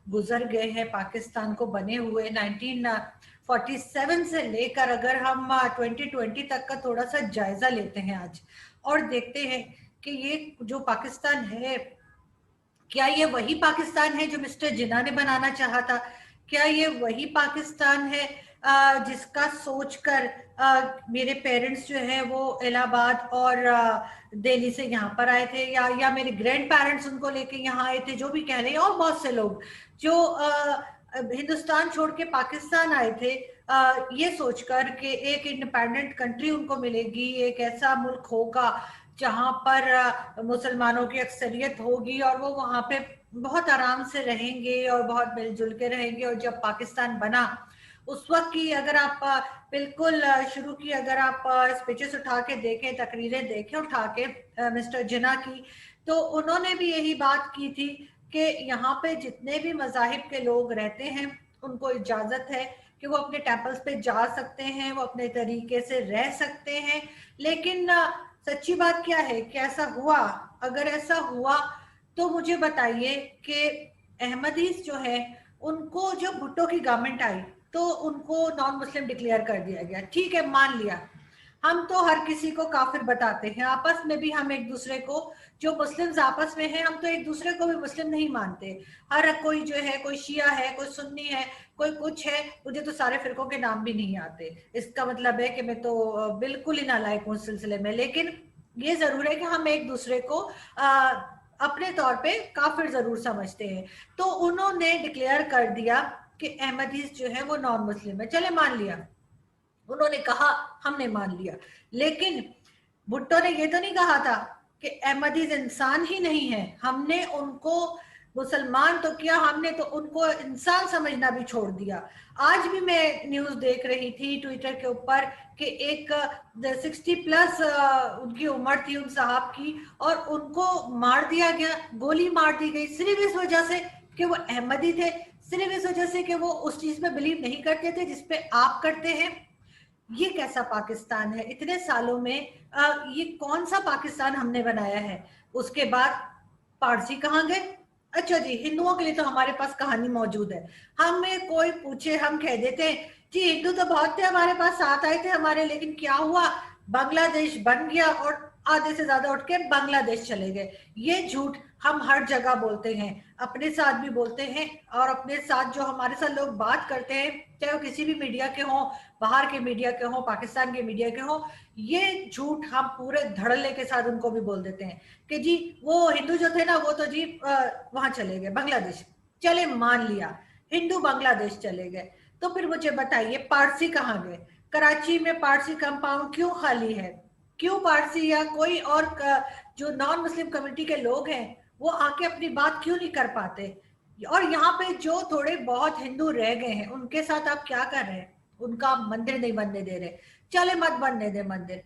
गुजर गए हैं पाकिस्तान को बने हुए। 1947 से लेकर अगर हम 2020 तक का थोड़ा सा जायजा लेते हैं आज और देखते हैं कि ये जो पाकिस्तान है, क्या ये वही पाकिस्तान है जो मिस्टर जिन्ना ने बनाना चाहा था? क्या ये वही पाकिस्तान है जिसका सोचकर मेरे पेरेंट्स जो है वो इलाहाबाद और दिल्ली से यहाँ पर आए थे, या मेरे ग्रैंड पेरेंट्स उनको लेके यहाँ आए थे, जो भी कह रहे हैं, और बहुत से लोग जो हिंदुस्तान छोड़ के पाकिस्तान आए थे ये सोचकर कि एक इंडिपेंडेंट कंट्री उनको मिलेगी, एक ऐसा मुल्क होगा जहां पर मुसलमानों की अक्सरियत होगी और वो वहां पे बहुत आराम से रहेंगे और बहुत मिलजुल के रहेंगे। और जब पाकिस्तान बना उस वक्त की अगर आप बिल्कुल शुरू की अगर आप स्पीचेस उठा के देखें, तकरीरें देखें उठा के मिस्टर जिन्ना की, तो उन्होंने भी यही बात की थी कि यहाँ पे जितने भी मजाहिब के लोग रहते हैं उनको इजाजत है कि वो अपने टेम्पल्स पे जा सकते हैं, वो अपने तरीके से रह सकते हैं। लेकिन सच्ची बात क्या है कि ऐसा हुआ? अगर ऐसा हुआ तो मुझे बताइए कि अहमदीस जो है उनको जब भुट्टो की गवर्नमेंट आई तो उनको नॉन मुस्लिम डिक्लेयर कर दिया गया। ठीक है, मान लिया। हम तो हर किसी को काफिर बताते हैं, आपस में भी हम एक दूसरे को, जो मुस्लिम्स आपस में हैं, हम तो एक दूसरे को भी मुस्लिम नहीं मानते। हर कोई जो है, कोई शिया है, कोई सुन्नी है, कोई कुछ है, मुझे तो सारे फिरकों के नाम भी नहीं आते। इसका मतलब है कि मैं तो बिल्कुल ही नालायक हूँ उस सिलसिले में। लेकिन ये जरूर है कि हम एक दूसरे को अपने तौर पे काफिर जरूर समझते हैं। तो उन्होंने डिक्लेयर कर दिया कि अहमदीस जो है वो नॉन मुस्लिम है। चले, मान लिया, उन्होंने कहा, हमने मान लिया। लेकिन भुट्टो ने ये तो नहीं कहा था कि अहमदीज इंसान ही नहीं है। हमने उनको मुसलमान तो किया, हमने तो उनको इंसान समझना भी छोड़ दिया। आज भी मैं न्यूज देख रही थी ट्विटर के ऊपर कि एक 60+ उनकी उम्र थी उन साहब की, और उनको मार दिया गया, गोली मार दी गई सिर्फ इस वजह से कि वो अहमदी थे, सिर्फ इस वजह से कि वो उस चीज में बिलीव नहीं करते थे जिसपे आप करते हैं। ये कैसा पाकिस्तान है इतने सालों में? ये कौन सा पाकिस्तान हमने बनाया है? उसके बाद पारसी कहाँ गए? अच्छा जी, हिंदुओं के लिए तो हमारे पास कहानी मौजूद है। हमें कोई पूछे हम कह देते हैं जी हिंदू तो बहुत थे हमारे पास, साथ आए थे हमारे, लेकिन क्या हुआ, बांग्लादेश बन गया और आधे से ज्यादा उठ के बांग्लादेश चले गए। ये झूठ हम हर जगह बोलते हैं, अपने साथ भी बोलते हैं, और अपने साथ जो हमारे साथ लोग बात करते हैं, चाहे वो किसी भी मीडिया के हों, बाहर के मीडिया के हों, पाकिस्तान के मीडिया के हों, ये झूठ हम पूरे धड़ल्ले के साथ उनको भी बोल देते हैं कि जी वो हिंदू जो थे ना वो तो जी वहां चले गए बांग्लादेश। चले, मान लिया हिंदू बांग्लादेश चले गए, तो फिर मुझे बताइए पारसी कहाँ गए? कराची में पारसी कंपाउंड क्यों खाली है? क्यों पारसी या कोई और जो नॉन मुस्लिम कम्युनिटी के लोग हैं वो आके अपनी बात क्यों नहीं कर पाते? और यहाँ पे जो थोड़े बहुत हिंदू रह गए हैं उनके साथ आप क्या कर रहे हैं? उनका मंदिर नहीं बनने दे रहे। चले, मत बनने दे मंदिर,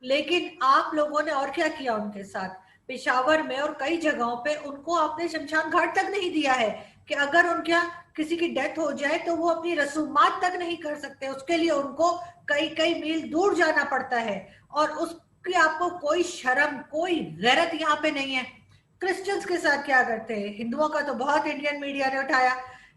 लेकिन आप लोगों ने और क्या किया उनके साथ? पेशावर में और कई जगहों पे उनको आपने शमशान घाट तक नहीं दिया है कि अगर उनके किसी की डेथ हो जाए तो वो अपनी रसूमात तक नहीं कर सकते, उसके लिए उनको कई कई मील दूर जाना पड़ता है, और उसकी आपको कोई शर्म, कोई गैरत यहाँ पे नहीं है। क्रिश्चियंस के साथ क्या करते हैं? हिंदुओं का तो बहुत इंडियन मीडिया ने उठाया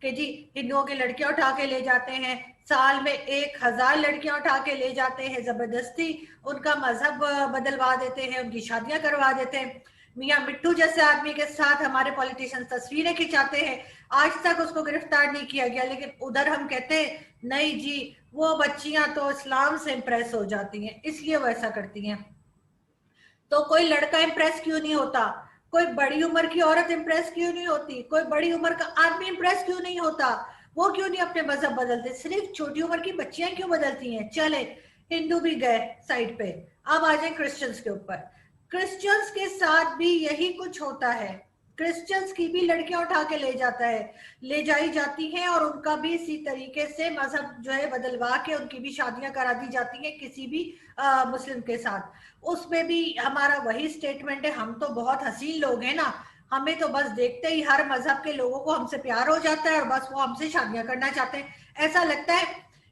कि जी हिंदुओं की लड़कियां उठा के ले जाते हैं, साल में 1000 लड़कियां उठा के ले जाते हैं, जबरदस्ती उनका मजहब बदलवा देते हैं, उनकी शादियां करवा देते हैं। मियां मिट्टू जैसे आदमी के साथ हमारे पॉलिटिशियन तस्वीरें खिंचाते हैं, आज तक उसको गिरफ्तार नहीं किया गया, लेकिन उधर हम कहते हैं नहीं जी वो बच्चियां तो इस्लाम से इंप्रेस हो जाती हैं इसलिए वो ऐसा करती हैं। तो कोई लड़का इंप्रेस क्यों नहीं होता? कोई बड़ी उम्र की औरत इंप्रेस क्यों नहीं होती? कोई बड़ी उम्र का आदमी इंप्रेस क्यों नहीं होता? वो क्यों नहीं अपने मजहब बदलते? सिर्फ छोटी उम्र की बच्चियां क्यों बदलती हैं? चले, हिंदू भी गए साइड पे, अब आ जाए क्रिश्चियंस के ऊपर। क्रिश्चियंस के साथ भी यही कुछ होता है। क्रिश्चियंस की भी लड़कियां उठा के ले जाता है, ले जाई जाती हैं, और उनका भी इसी तरीके से मजहब जो है बदलवा के उनकी भी शादियां करा दी जाती हैं किसी भी मुस्लिम के साथ। उसमें भी हमारा वही स्टेटमेंट है, हम तो बहुत हसीन लोग हैं ना, हमें तो बस देखते ही हर मजहब के लोगों को हमसे प्यार हो जाता है और बस वो हमसे शादियां करना चाहते हैं। ऐसा लगता है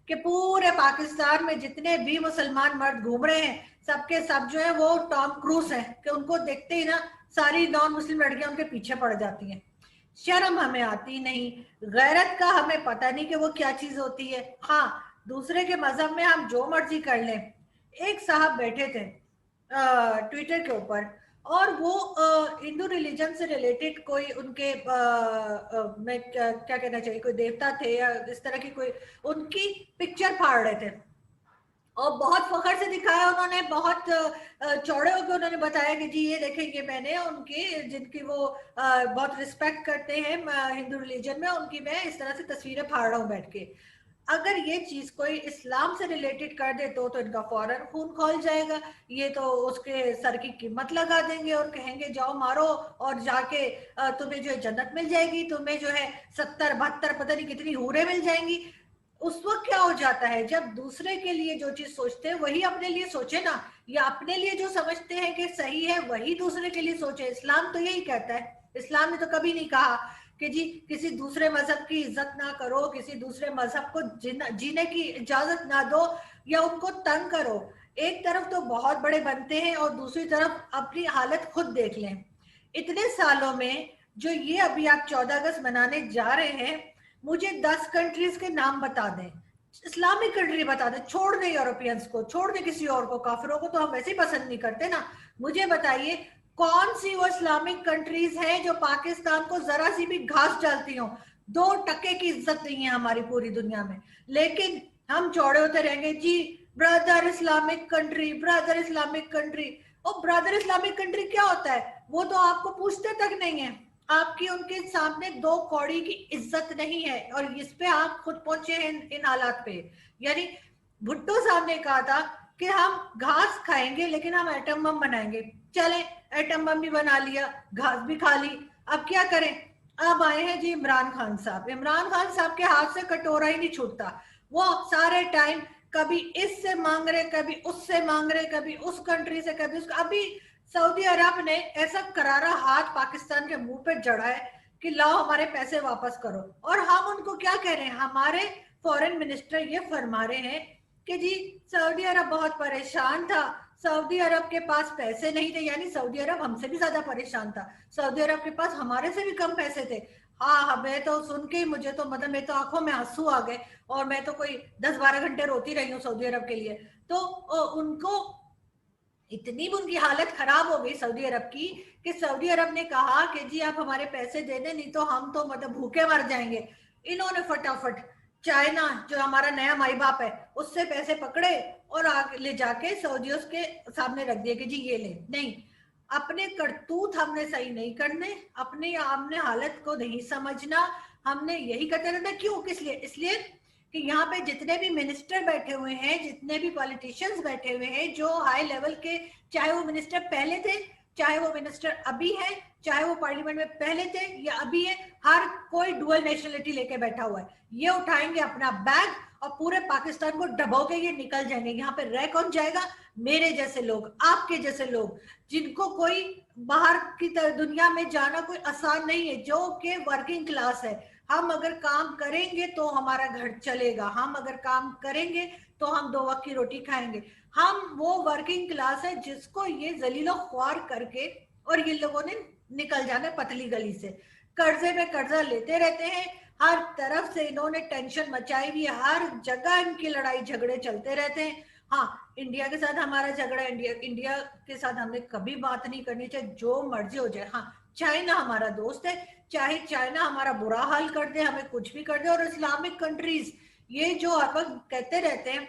कि पूरे पाकिस्तान में जितने भी मुसलमान मर्द घूम रहे हैं सबके सब जो है वो टॉम क्रूज है कि उनको देखते ही ना सारी नॉन मुस्लिम लड़कियां उनके पीछे पड़ जाती हैं। शर्म हमें आती नहीं, गैरत का हमें पता नहीं कि वो क्या चीज होती है। हाँ, दूसरे के मजहब में हम जो मर्जी कर लें। एक साहब बैठे थे ट्विटर के ऊपर, और वो हिंदू रिलीजन से रिलेटेड कोई उनके मैं क्या कहना चाहिए, कोई देवता थे या इस तरह की कोई उनकी पिक्चर फाड़ रहे थे, और बहुत फखर से दिखाया उन्होंने, बहुत चौड़े होकर उन्होंने बताया कि जी ये देखें, ये मैंने उनकी जिनकी वो बहुत रिस्पेक्ट करते हैं हिंदू रिलीजन में, उनकी मैं इस तरह से तस्वीरें फाड़ रहा हूँ बैठ के। अगर ये चीज कोई इस्लाम से रिलेटेड कर दे तो इनका फौरन खून खौल जाएगा। ये तो उसके सर की कीमत लगा देंगे और कहेंगे जाओ मारो, और जाके तुम्हें जो है जन्नत मिल जाएगी, तुम्हें जो है 70 72 पता नहीं कितनी हूरें मिल जाएंगी। उस वक्त क्या हो जाता है, जब दूसरे के लिए जो चीज सोचते हैं वही अपने लिए सोचे ना, या अपने लिए जो समझते हैं कि सही है वही दूसरे के लिए सोचे। इस्लाम तो यही कहता है, इस्लाम ने तो कभी नहीं कहा कि जी किसी दूसरे मजहब की इज्जत ना करो, किसी दूसरे मजहब को जीने की इजाजत ना दो, या उनको तंग करो। एक तरफ तो बहुत बड़े बनते हैं और दूसरी तरफ अपनी हालत खुद देख लें। इतने सालों में जो ये अभी आप 14 अगस्त मनाने जा रहे हैं, मुझे 10 कंट्रीज के नाम बता दें, इस्लामिक कंट्री बता दें, छोड़ दें यूरोपियंस को, छोड़ दें किसी और को, काफिरों को तो हम वैसे ही पसंद नहीं करते ना। मुझे बताइए कौन सी वो इस्लामिक कंट्रीज हैं जो पाकिस्तान को जरा सी भी घास डालती हो। 2 टके की इज्जत नहीं है हमारी पूरी दुनिया में, लेकिन हम चौड़े होते रहेंगे जी, brother Islamic country, brother Islamic country. और ब्रदर इस्लामिक कंट्री क्या होता है वो तो आपको पूछते तक नहीं है। आपकी उनके सामने 2 कौड़ी की इज्जत नहीं है, और इस पे आप खुद पहुंचे हैं इन हालात पे। यानी भुट्टो साहब ने कहा था कि हम घास खाएंगे लेकिन हम एटम बम बनाएंगे। चले, एटम बम भी बना लिया, घास भी खा ली, अब क्या करें। अब आए हैं जी इमरान खान साहब। इमरान खान साहब के हाथ से कटोरा ही नहीं छूटता। वो सारे टाइम कभी इससे मांग रहे, कभी उससे मांग रहे, कभी उस कंट्री से, कभी उस। अभी सऊदी अरब ने ऐसा करारा हाथ पाकिस्तान के मुंह पे जड़ा है कि लाओ हमारे पैसे वापस करो, और हम उनको क्या कह रहे हैं, हमारे फॉरेन मिनिस्टर ये फरमा रहे हैं कि जी सऊदी अरब बहुत परेशान था, सऊदी अरब के पास पैसे नहीं थे। यानी सऊदी अरब हमसे भी ज्यादा परेशान था, सऊदी अरब के पास हमारे से भी कम पैसे थे। हाँ हाँ, मैं तो सुन के मुझे तो मतलब मेरे तो आंखों में आंसू आ गए, और मैं तो कोई 10 12 घंटे रोती रही हूँ सऊदी अरब के लिए। तो उनको इतनी उनकी हालत खराब हो गई सऊदी अरब की, कि सऊदी अरब ने कहा कि जी आप हमारे पैसे दे दें, नहीं तो हम तो मतलब भूखे मर जाएंगे। इन्होंने फटाफट चाइना जो हमारा नया माई बाप है उससे पैसे पकड़े और आगे ले जाके सऊदियों के सामने रख दिए कि जी ये ले। नहीं, अपने करतूत हमने सही नहीं करने, अपने हमने हालत को नहीं समझना, हमने यही करते रहना। क्यों, किस लिए? इसलिए कि यहाँ पे जितने भी मिनिस्टर बैठे हुए हैं, जितने भी पॉलिटिशियंस बैठे हुए हैं, जो हाई लेवल के, चाहे वो मिनिस्टर पहले थे, चाहे वो मिनिस्टर अभी है, चाहे वो पार्लियामेंट में पहले थे या अभी है, हर कोई डुअल नेशनलिटी लेके बैठा हुआ है। ये उठाएंगे अपना बैग और पूरे पाकिस्तान को डबो के ये निकल जाएंगे। यहाँ पे रह कौन जाएगा? मेरे जैसे लोग, आपके जैसे लोग, जिनको कोई बाहर की दुनिया में जाना कोई आसान नहीं है, जो कि वर्किंग क्लास है। हम अगर काम करेंगे तो हमारा घर चलेगा, हम अगर काम करेंगे तो हम 2 वक्त की रोटी खाएंगे। हम वो वर्किंग क्लास है जिसको ये जलीलो ख्वार करके और ये लोगों ने निकल जाना पतली गली से। कर्जे पे कर्जा लेते रहते हैं, हर तरफ से इन्होंने टेंशन मचाई हुई है, हर जगह इनकी लड़ाई झगड़े चलते रहते हैं। हाँ, इंडिया के साथ हमारा झगड़ा, इंडिया के साथ हमने कभी बात नहीं करनी, चाहे जो मर्जी हो जाए। हाँ, चाइना हमारा दोस्त है, चाहे चाइना हमारा बुरा हाल कर दे, हमें कुछ भी कर दे। और इस्लामिक कंट्रीज ये जो आप कहते रहते हैं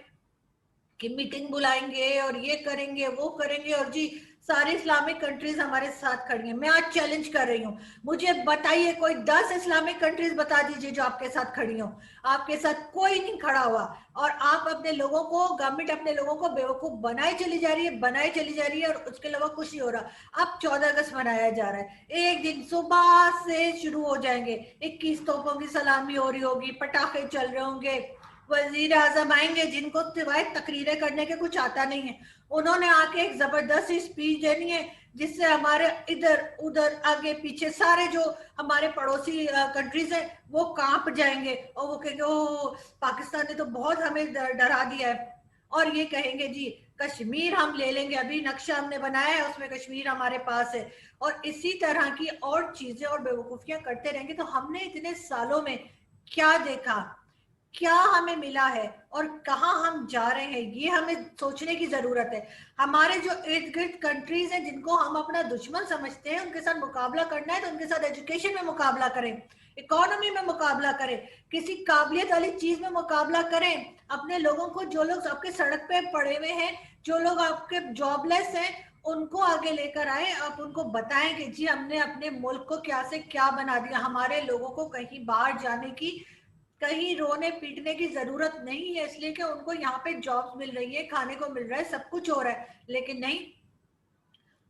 कि मीटिंग बुलाएंगे और ये करेंगे वो करेंगे, और जी सारी इस्लामिक कंट्रीज हमारे साथ खड़ी हैं। मैं आज चैलेंज कर रही हूँ, मुझे बताइए कोई 10 इस्लामिक कंट्रीज बता दीजिए जो आपके साथ खड़ी हो। आपके साथ कोई नहीं खड़ा हुआ, और आप अपने लोगों को, गवर्नमेंट अपने लोगों को बेवकूफ बनाई चली जा रही है, बनाई चली जा रही है, और उसके अलावा कुछ नहीं हो रहा। अब 14 अगस्त मनाया जा रहा है, एक दिन सुबह से शुरू हो जाएंगे, 21 तोपों की सलामी हो रही होगी, पटाखे चल रहे होंगे, वजीर आजम आएंगे जिनको सिवाय तकरीरें करने के कुछ आता नहीं है, उन्होंने आके एक जबरदस्त स्पीच देनी है जिससे हमारे इधर उधर आगे पीछे सारे जो हमारे पड़ोसी कंट्रीज है वो कांप जाएंगे, और वो कहेंगे ओ पाकिस्तान ने तो बहुत हमें डरा दिया है। और ये कहेंगे जी कश्मीर हम ले लेंगे, अभी नक्शा हमने बनाया है उसमें कश्मीर हमारे पास है, और इसी तरह की और चीजें और बेवकूफियां करते रहेंगे तो हमने इतने सालों में क्या देखा, क्या हमें मिला है और कहाँ हम जा रहे हैं, ये हमें सोचने की जरूरत है। हमारे जो इर्द गिर्द कंट्रीज हैं जिनको हम अपना दुश्मन समझते हैं, उनके साथ मुकाबला करना है तो उनके साथ एजुकेशन में मुकाबला करें, इकोनॉमी में मुकाबला करें, किसी काबिलियत वाली चीज में मुकाबला करें। अपने लोगों को, जो लोग आपके सड़क पे पड़े हुए हैं, जो लोग आपके जॉबलेस हैं, उनको आगे लेकर आए, आप उनको बताएं कि जी हमने अपने मुल्क को क्या से क्या बना दिया। हमारे लोगों को कहीं बाहर जाने की, कहीं रोने पीटने की जरूरत नहीं है, इसलिए कि उनको यहाँ पे जॉब्स मिल रही है, खाने को मिल रहा है, सब कुछ हो रहा है। लेकिन नहीं,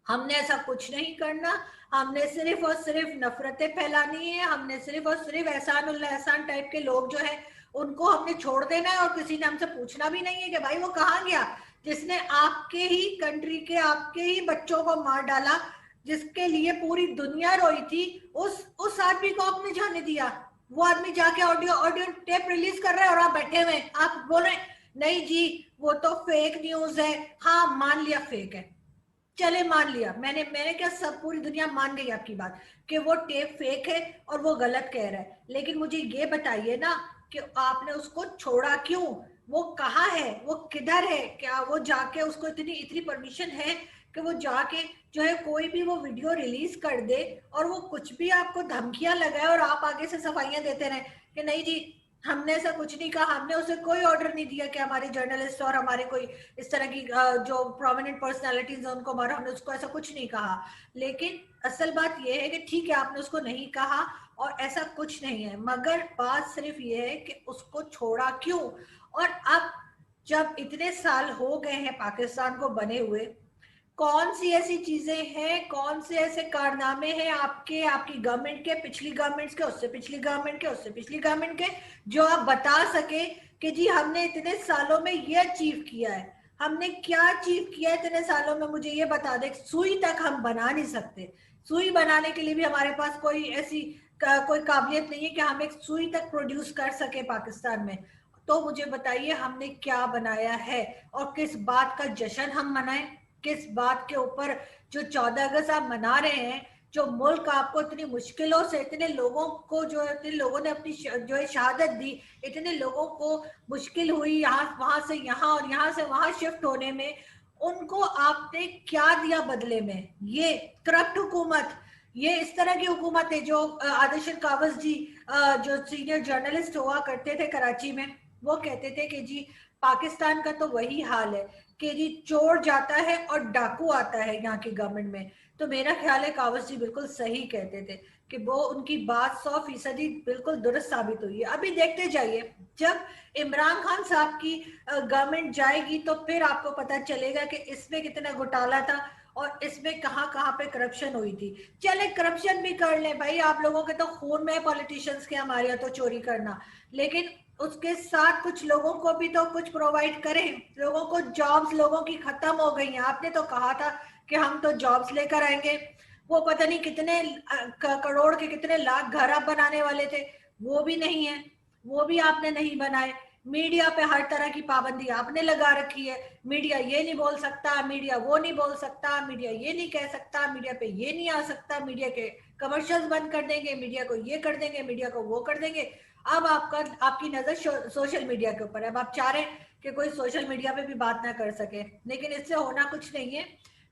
हमने ऐसा कुछ नहीं करना। हमने सिर्फ और सिर्फ नफरतें फैलानी है, हमने सिर्फ और सिर्फ एहसान उल्ला एहसान टाइप के लोग जो है उनको हमने छोड़ देना है, और किसी ने हमसे पूछना भी नहीं है कि भाई वो कहाँ गया जिसने आपके ही कंट्री के, आपके ही बच्चों को मार डाला, जिसके लिए पूरी दुनिया रोई थी, उस आदमी को आपने जाने दिया। वो आदमी जाके ऑडियो ऑडियो टेप रिलीज कर रहा है और आप बैठे हुए, आप बोल रहे नहीं जी वो तो फेक न्यूज है। हाँ, मान लिया फेक है, चले मान लिया, मैंने मैंने क्या, सब पूरी दुनिया मान गई आपकी बात कि वो टेप फेक है और वो गलत कह रहा है। लेकिन मुझे ये बताइए ना कि आपने उसको छोड़ा क्यों, वो कहाँ है, वो किधर है, क्या वो जाके उसको इतनी इतनी परमिशन है कि वो जाके जो है कोई भी वो वीडियो रिलीज कर दे और वो कुछ भी आपको धमकियां लगाए और आप आगे से सफाइयां देते रहे कि नहीं जी हमने ऐसा कुछ नहीं कहा, हमने उसे कोई ऑर्डर नहीं दिया कि हमारे जर्नलिस्ट और हमारे कोई इस तरह की जो प्रोमिनेंट पर्सनालिटीज है उनको मारो, हमने उसको ऐसा कुछ नहीं कहा। लेकिन असल बात यह है कि ठीक है आपने उसको नहीं कहा और ऐसा कुछ नहीं है, मगर बात सिर्फ ये है कि उसको छोड़ा क्यों। और अब जब इतने साल हो गए हैं पाकिस्तान को बने हुए, कौन सी ऐसी चीजें हैं, कौन से ऐसे कारनामे हैं आपके, आपकी गवर्नमेंट के, पिछली गवर्नमेंट्स के, उससे पिछली गवर्नमेंट के, उससे पिछली गवर्नमेंट के, जो आप बता सके कि जी हमने इतने सालों में ये अचीव किया है, हमने क्या अचीव किया है इतने सालों में, मुझे ये बता दे। सुई तक हम बना नहीं सकते, सुई बनाने के लिए भी हमारे पास कोई ऐसी कोई काबिलियत नहीं है कि हम एक सुई तक प्रोड्यूस कर सके पाकिस्तान में। तो मुझे बताइए हमने क्या बनाया है और किस बात का जश्न हम मनाएं, किस बात के ऊपर जो 14 अगस्त आप मना रहे हैं, जो मुल्क आपको इतनी मुश्किलों से, इतने लोगों को, जो इतने लोगों ने अपनी जो है शहादत दी, इतने लोगों को मुश्किल हुई यहाँ वहां से यहाँ और यहाँ से वहां शिफ्ट होने में, उनको आपने क्या दिया बदले में। ये करप्ट हुकूमत, ये इस तरह की हुकूमत है जो आदिशर कावस जी जो सीनियर जर्नलिस्ट हुआ करते थे कराची में, वो कहते थे कि जी पाकिस्तान का तो वही हाल है कि जी चोर जाता है और डाकू आता है यहाँ की गवर्नमेंट में। तो मेरा ख्याल है कावस जी बिल्कुल सही कहते थे कि वो उनकी बात 100% बिल्कुल दुरुस्त साबित हुई है। अभी देखते जाइए, जब इमरान खान साहब की गवर्नमेंट जाएगी तो फिर आपको पता चलेगा कि इसमें कितना घोटाला था और इसमें कहाँ कहाँ पे करप्शन हुई थी। चले करप्शन भी कर ले भाई, आप लोगों के तो खून में है पॉलिटिशियंस के, हमारे यहाँ तो चोरी करना, लेकिन उसके साथ कुछ लोगों को भी तो कुछ प्रोवाइड करें। लोगों को जॉब्स लोगों की खत्म हो गई हैं, आपने तो कहा था कि हम तो जॉब्स लेकर आएंगे, वो पता नहीं कितने करोड़ के कितने लाख घर आप बनाने वाले थे, वो भी नहीं है, वो भी आपने नहीं बनाए। मीडिया पे हर तरह की पाबंदी आपने लगा रखी है, मीडिया ये नहीं बोल सकता, मीडिया वो नहीं बोल सकता, मीडिया ये नहीं कह सकता, मीडिया पे ये नहीं आ सकता, मीडिया के कमर्शियल्स बंद कर देंगे, मीडिया को ये कर देंगे, मीडिया को वो कर देंगे। अब आपकी नजर सोशल मीडिया के ऊपर है, अब आप चाह रहे हैं कि कोई सोशल मीडिया पे भी बात ना कर सके, लेकिन इससे होना कुछ नहीं है,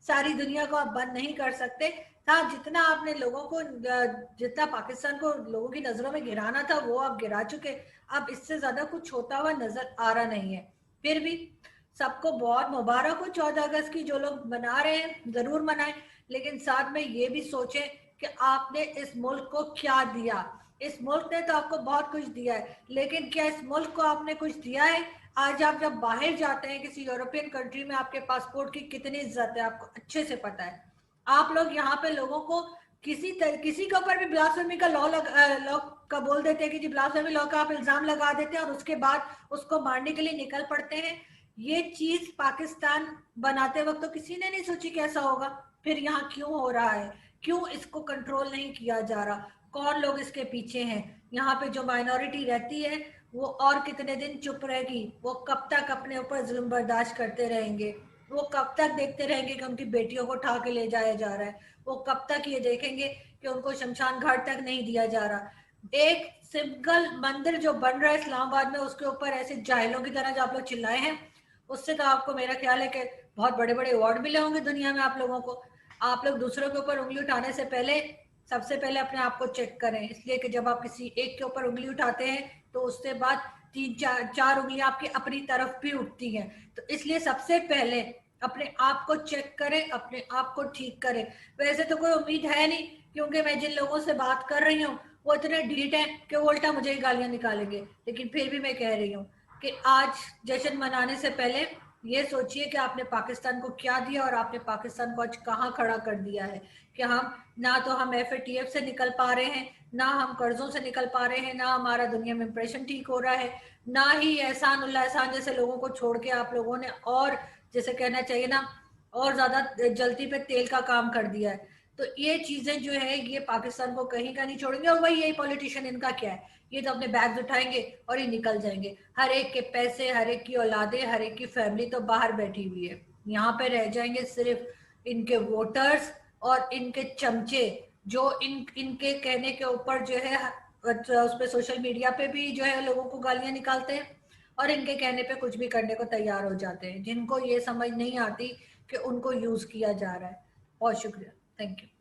सारी दुनिया को आप बंद नहीं कर सकते। हाँ, जितना आपने लोगों को, जितना पाकिस्तान को लोगों की नजरों में गिराना था वो आप गिरा चुके, अब इससे ज्यादा कुछ होता हुआ नजर आ रहा नहीं है। फिर भी सबको बहुत मुबारक हो 14 अगस्त की, जो लोग मना रहे हैं जरूर मनाएं, लेकिन साथ में ये भी सोचें कि आपने इस मुल्क को क्या दिया। इस मुल्क ने तो आपको बहुत कुछ दिया है, लेकिन क्या इस मुल्क को आपने कुछ दिया है? आज आप जब बाहर जाते हैं किसी यूरोपियन कंट्री में, आपके पासपोर्ट की कितनी इज्जत है आपको अच्छे से पता है। आप लोग यहाँ पे लोगों को किसी के ऊपर भी ब्लास्फेमी का लॉ का बोल देते हैं कि जी ब्लास्फेमी लॉ का आप इल्जाम लगा देते हैं और उसके बाद उसको मारने के लिए निकल पड़ते हैं। ये चीज पाकिस्तान बनाते वक्त तो किसी ने नहीं सोची कि ऐसा होगा, फिर यहाँ क्यों हो रहा है, क्यों इसको कंट्रोल नहीं किया जा रहा, कौन लोग इसके पीछे हैं? यहाँ पे जो माइनॉरिटी रहती है वो और कितने दिन चुप रहेगी, वो कब तक अपने ऊपर जुल्म बर्दाश्त करते रहेंगे? वो कब तक देखते रहेंगे कि उनकी बेटियों को उठा के ले जाया जा रहा है? वो कब तक ये देखेंगे कि उनको शमशान घाट तक नहीं दिया जा रहा? एक सिंगल मंदिर जो बन रहा है इस्लामाबाद में, उसके ऊपर ऐसे जाहिलों की तरह जो आप लोग चिल्लाए हैं, उससे तो आपको मेरा ख्याल है कि बहुत बड़े बड़े अवार्ड मिले होंगे दुनिया में आप लोगों को। आप लोग दूसरों के ऊपर उंगली उठाने से पहले सबसे पहले अपने आप को चेक करें, इसलिए कि जब आप किसी एक के ऊपर उंगली उठाते हैं तो उसके बाद तीन चार उंगलियां आपकी अपनी तरफ भी उठती हैं। तो इसलिए सबसे पहले अपने आप को चेक करें, अपने आप को ठीक करें। वैसे तो कोई उम्मीद है नहीं, क्योंकि मैं जिन लोगों से बात कर रही हूँ वो इतने ढीठ हैं कि वो उल्टा मुझे ही गालियां निकालेंगे, लेकिन फिर भी मैं कह रही हूँ कि आज जश्न मनाने से पहले ये सोचिए कि आपने पाकिस्तान को क्या दिया और आपने पाकिस्तान को आज कहाँ खड़ा कर दिया है। कि हम ना तो हम FATF से निकल पा रहे हैं, ना हम कर्जों से निकल पा रहे हैं, ना हमारा दुनिया में इंप्रेशन ठीक हो रहा है, ना ही एहसान उल्ला एहसान जैसे लोगों को छोड़ के आप लोगों ने और जैसे कहना चाहिए ना और ज्यादा जलती पे तेल का काम कर दिया है। तो ये चीजें जो है ये पाकिस्तान को कहीं का नहीं छोड़ेंगे। और वही यही पॉलिटिशियन इनका क्या है, ये तो अपने बैग्स उठाएंगे और ये निकल जाएंगे। हर एक के पैसे, हर एक की औलादे, हर एक की फैमिली तो बाहर बैठी हुई है, यहाँ पे रह जाएंगे सिर्फ इनके वोटर्स और इनके चमचे, जो इनके कहने के ऊपर जो है उस पे सोशल मीडिया पे भी जो है लोगों को गालियां निकालते हैं और इनके कहने पे कुछ भी करने को तैयार हो जाते हैं, जिनको ये समझ नहीं आती कि उनको यूज किया जा रहा है। बहुत शुक्रिया, थैंक यू।